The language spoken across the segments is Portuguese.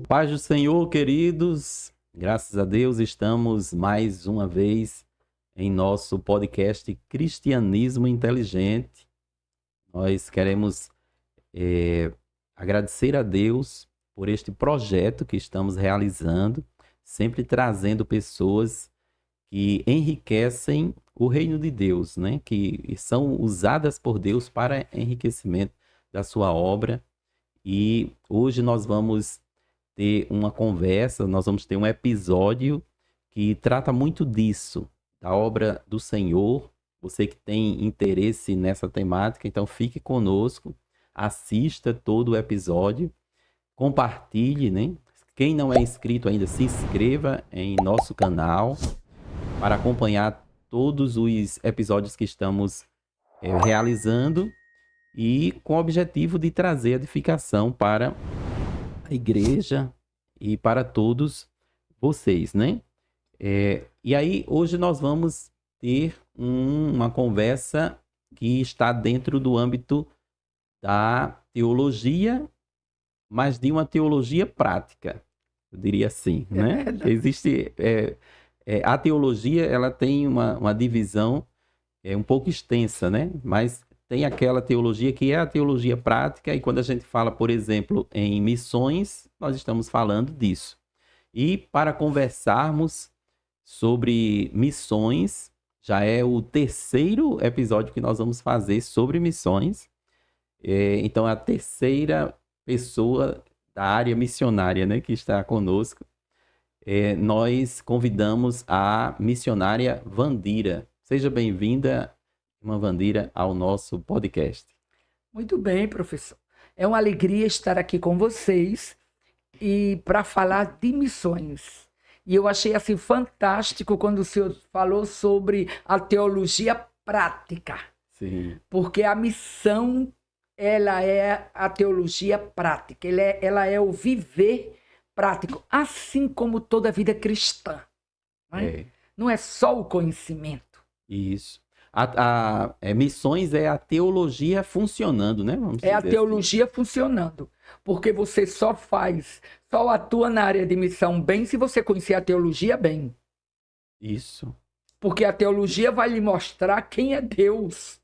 Paz do Senhor, queridos. Graças a Deus, estamos mais uma vez em nosso podcast Cristianismo Inteligente. Nós queremos agradecer a Deus por este projeto que estamos realizando, sempre trazendo pessoas que enriquecem o reino de Deus, né? Que são usadas por Deus para enriquecimento da sua obra. E hoje nós vamos ter uma conversa, nós vamos ter um episódio que trata muito disso, da obra do Senhor. Você que tem interesse nessa temática, então fique conosco, assista todo o episódio, compartilhe, né? Quem não é inscrito ainda, se inscreva em nosso canal para acompanhar todos os episódios que estamos realizando e com o objetivo de trazer edificação para a igreja e para todos vocês, né? E aí, hoje nós vamos ter uma conversa que está dentro do âmbito da teologia, mas de uma teologia prática, eu diria assim, né? Existe... a teologia, ela tem uma divisão um pouco extensa, né? Mas tem aquela teologia que é a teologia prática, e quando a gente fala, por exemplo, em missões, nós estamos falando disso. E para conversarmos sobre missões, já é o terceiro episódio que nós vamos fazer sobre missões. Então, a terceira pessoa da área missionária, né, que está conosco. Nós convidamos a missionária Wandira. Seja bem-vinda, irmã Wandira, ao nosso podcast. Muito bem, professor. É uma alegria estar aqui com vocês e para falar de missões. E eu achei assim fantástico quando o senhor falou sobre a teologia prática. Sim. Porque a missão, ela é a teologia prática, ela é o viver prático, assim como toda a vida cristã. Não é só o conhecimento. Isso. Missões é a teologia funcionando, né? Vamos dizer a teologia assim. Funcionando. Porque você só atua na área de missão bem se você conhecer a teologia bem. Isso. Porque a teologia vai lhe mostrar quem é Deus.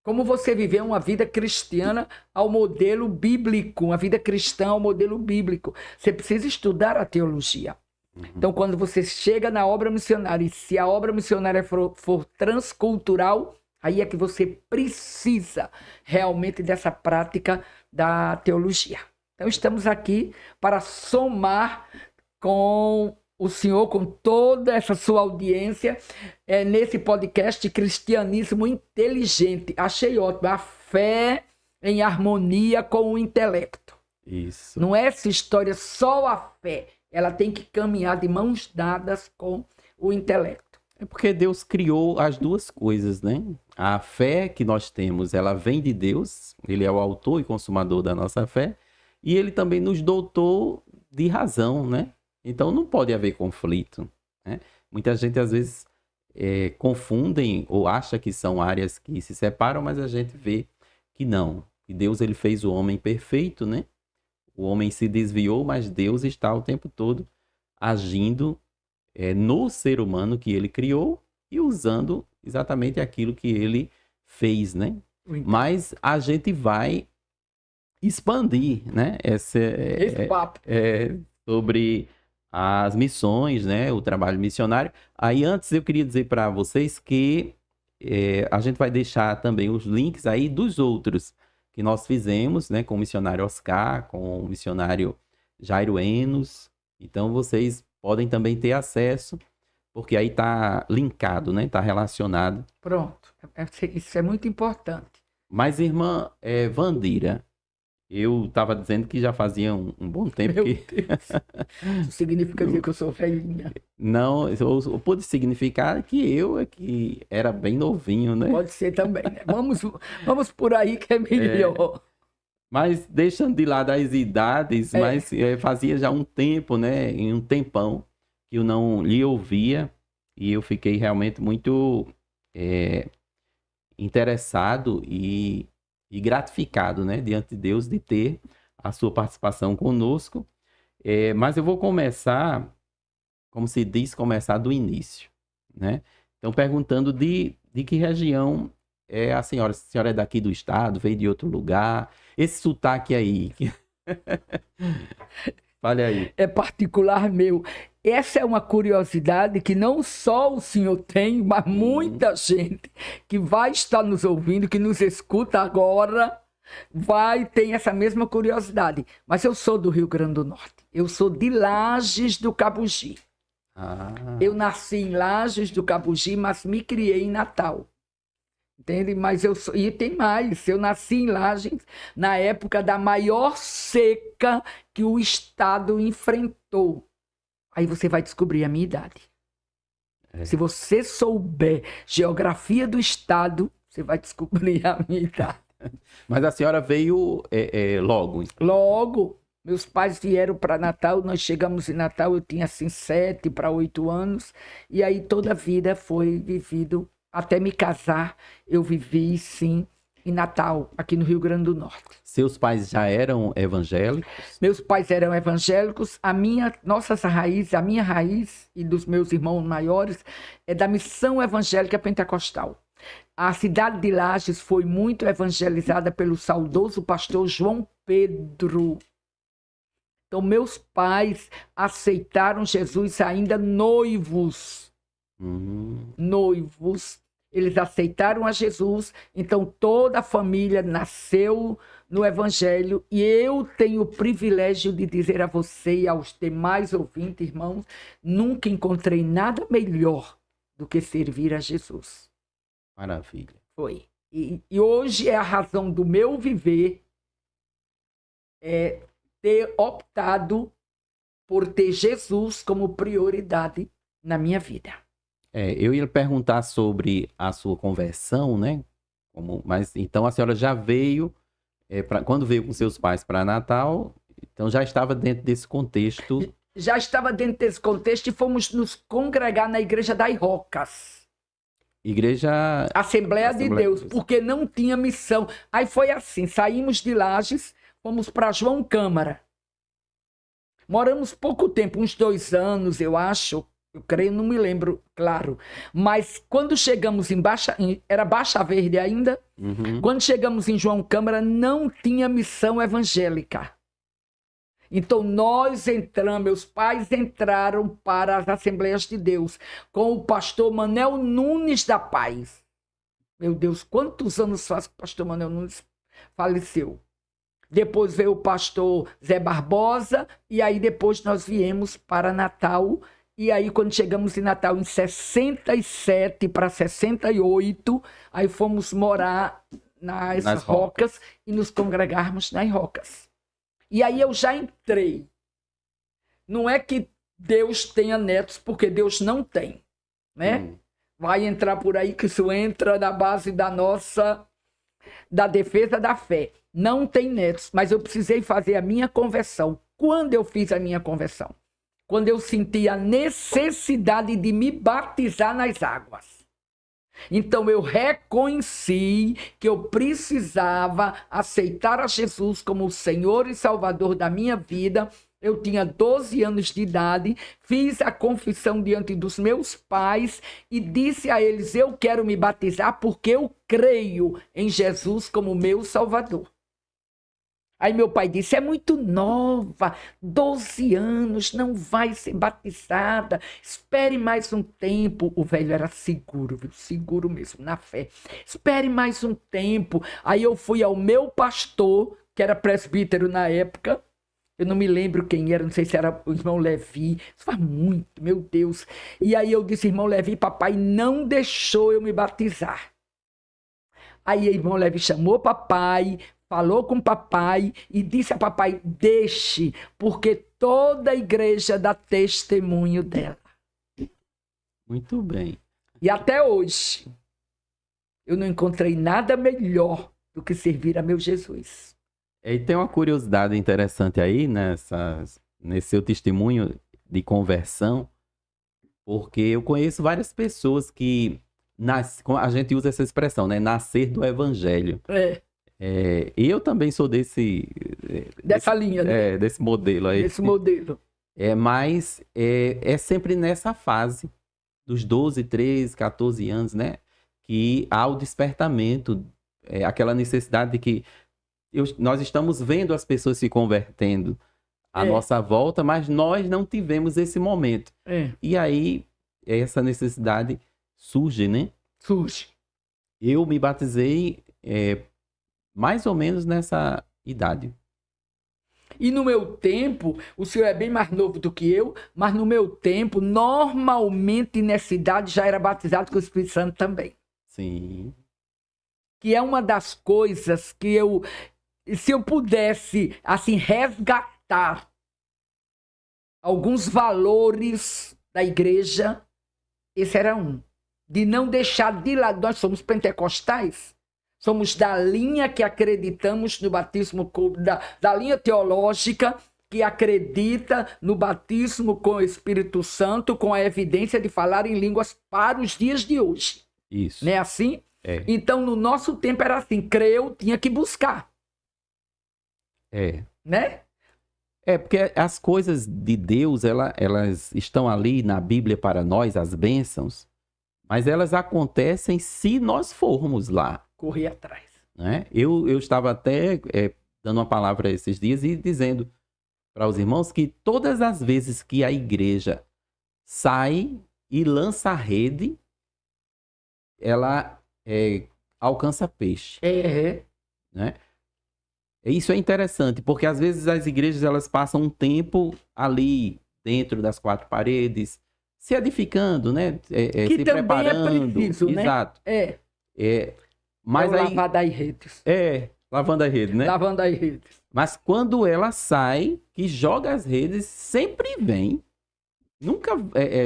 Como você viver uma vida cristiana ao modelo bíblico, uma vida cristã ao modelo bíblico. Você precisa estudar a teologia. Então, quando você chega na obra missionária, e se a obra missionária for transcultural, aí é que você precisa realmente dessa prática da teologia. Então, estamos aqui para somar com o senhor, com toda essa sua audiência, nesse podcast Cristianismo Inteligente. Achei ótimo, a fé em harmonia com o intelecto. Isso. Não é essa história só a fé. Ela tem que caminhar de mãos dadas com o intelecto. É porque Deus criou as duas coisas, né? A fé que nós temos, ela vem de Deus. Ele é o autor e consumador da nossa fé. E ele também nos dotou de razão, né? Então não pode haver conflito, né? Muita gente às vezes confundem ou acha que são áreas que se separam, mas a gente vê que não. Que Deus ele fez o homem perfeito, né? O homem se desviou, mas Deus está o tempo todo agindo no ser humano que ele criou e usando exatamente aquilo que ele fez, né? Mas a gente vai expandir, né? Esse papo. Sobre as missões, né? O trabalho missionário. Aí antes eu queria dizer para vocês que a gente vai deixar também os links aí dos outros que nós fizemos, né, com o missionário Oscar, com o missionário Jairo Enos. Então, vocês podem também ter acesso, porque aí está linkado, né, está relacionado. Pronto, isso é muito importante. Mas, irmã Wandira, eu estava dizendo que já fazia um bom tempo Meu Deus. Isso significa dizer que eu sou velhinha. Não, pode significar que eu que era bem novinho, né? Pode ser também, né? Vamos por aí que é melhor. Mas deixando de lado as idades, mas fazia já um tempo, né? Em um tempão que eu não lhe ouvia, e eu fiquei realmente muito interessado e gratificado, né, diante de Deus de ter a sua participação conosco. Mas eu vou começar, como se diz, começar do início, né? Então, perguntando de que região é a senhora? Se a senhora é daqui do estado, veio de outro lugar? Esse sotaque aí. Fale aí. É particular meu. Essa é uma curiosidade que não só o senhor tem, mas muita gente que vai estar nos ouvindo, que nos escuta agora, ter essa mesma curiosidade. Mas eu sou do Rio Grande do Norte. Eu sou de Lages do Cabugi. Eu nasci em Lages do Cabugi, mas me criei em Natal. Entende? Mas e tem mais, eu nasci em Lages na época da maior seca que o estado enfrentou. Aí você vai descobrir a minha idade. Se você souber geografia do estado, você vai descobrir a minha idade. Mas a senhora veio logo? Logo. Meus pais vieram para Natal, nós chegamos em Natal, eu tinha assim 7 para 8 anos, e aí toda a vida foi vivido. Até me casar, eu vivi, sim, em Natal, aqui no Rio Grande do Norte. Seus pais já eram evangélicos? Meus pais eram evangélicos. A minha raiz e dos meus irmãos maiores é da Missão Evangélica Pentecostal. A cidade de Lages foi muito evangelizada pelo saudoso pastor João Pedro. Então, meus pais aceitaram Jesus ainda noivos. Noivos. Eles aceitaram a Jesus, então toda a família nasceu no Evangelho, e eu tenho o privilégio de dizer a você e aos demais ouvintes, irmãos, nunca encontrei nada melhor do que servir a Jesus. Maravilha. Foi. E hoje é a razão do meu viver, ter optado por ter Jesus como prioridade na minha vida. Eu ia perguntar sobre a sua conversão, né? Mas então a senhora já veio, quando veio com seus pais para Natal, então já estava dentro desse contexto. Já estava dentro desse contexto e fomos nos congregar na Igreja das Rocas. Assembleia de Deus, porque não tinha missão. Aí foi assim, saímos de Lages, fomos para João Câmara. Moramos pouco tempo, uns 2 anos, eu acho. Eu creio, não me lembro, claro. Mas quando chegamos era Baixa Verde ainda. Quando chegamos em João Câmara, não tinha missão evangélica. Então nós entramos, meus pais entraram para as Assembleias de Deus com o pastor Manel Nunes da Paz. Meu Deus, quantos anos faz que o pastor Manel Nunes faleceu? Depois veio o pastor Zé Barbosa, e aí depois nós viemos para Natal. E aí, quando chegamos em Natal, em 67 para 68, aí fomos morar nas Rocas e nos congregarmos nas Rocas. E aí eu já entrei. Não é que Deus tenha netos, porque Deus não tem, né? Vai entrar por aí que isso entra na base da defesa da fé. Não tem netos, mas eu precisei fazer a minha conversão. Quando eu fiz a minha conversão? Quando eu senti a necessidade de me batizar nas águas. Então eu reconheci que eu precisava aceitar a Jesus como o Senhor e Salvador da minha vida. Eu tinha 12 anos de idade, fiz a confissão diante dos meus pais e disse a eles: eu quero me batizar porque eu creio em Jesus como meu Salvador. Aí meu pai disse: é muito nova, 12 anos, não vai ser batizada, espere mais um tempo. O velho era seguro, viu? Seguro mesmo, na fé. Espere mais um tempo. Aí eu fui ao meu pastor, que era presbítero na época, eu não me lembro quem era, não sei se era o irmão Levi, isso faz muito, meu Deus. E aí eu disse: irmão Levi, papai não deixou eu me batizar. Aí o irmão Levi chamou papai, falou com o papai e disse a papai: deixe, porque toda a igreja dá testemunho dela. Muito bem. E até hoje, eu não encontrei nada melhor do que servir a meu Jesus. E tem uma curiosidade interessante aí nesse seu testemunho de conversão, porque eu conheço várias pessoas que, a gente usa essa expressão, né? Nascer do evangelho. Eu também sou Dessa linha, né? Desse modelo aí. Desse modelo. Mas é sempre nessa fase dos 12, 13, 14 anos, né? Que há o despertamento, aquela necessidade de que nós estamos vendo as pessoas se convertendo à nossa volta, mas nós não tivemos esse momento. E aí, essa necessidade surge, né? Surge. Eu me batizei mais ou menos nessa idade. E no meu tempo, o senhor é bem mais novo do que eu, mas no meu tempo, normalmente nessa idade já era batizado com o Espírito Santo também. Sim. Que é uma das coisas que se eu pudesse, assim, resgatar alguns valores da igreja, esse era um. De não deixar de lado, nós somos pentecostais, somos da linha que acreditamos no batismo, da linha teológica que acredita no batismo com o Espírito Santo, com a evidência de falar em línguas para os dias de hoje. Isso. Não é assim? Então, no nosso tempo era assim, creu, tinha que buscar. Né? Porque as coisas de Deus, elas estão ali na Bíblia para nós, as bênçãos, mas elas acontecem se nós formos lá. Correr atrás. Né? Eu estava até dando uma palavra esses dias e dizendo para os irmãos que todas as vezes que a igreja sai e lança a rede, ela alcança peixe. Né? Isso é interessante, porque às vezes as igrejas elas passam um tempo ali dentro das quatro paredes, se edificando, né? Que se também preparando. É preciso, exato. Né? Mas aí, lavando as redes. Lavando as redes, né? Lavando as redes. Mas quando ela sai, que joga as redes, sempre vem, nunca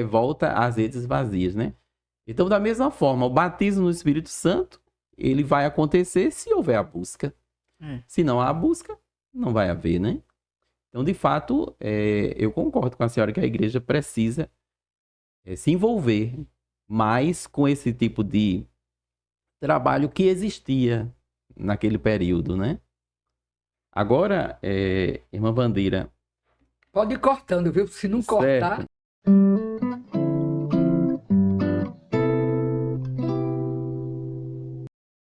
volta às redes vazias, né? Então, da mesma forma, o batismo no Espírito Santo, ele vai acontecer se houver a busca. Se não há a busca, não vai haver, né? Então, de fato, eu concordo com a senhora que a igreja precisa se envolver mais com esse tipo de trabalho que existia naquele período, né? Agora, irmã Bandeira... Pode ir cortando, viu? Se não cortar...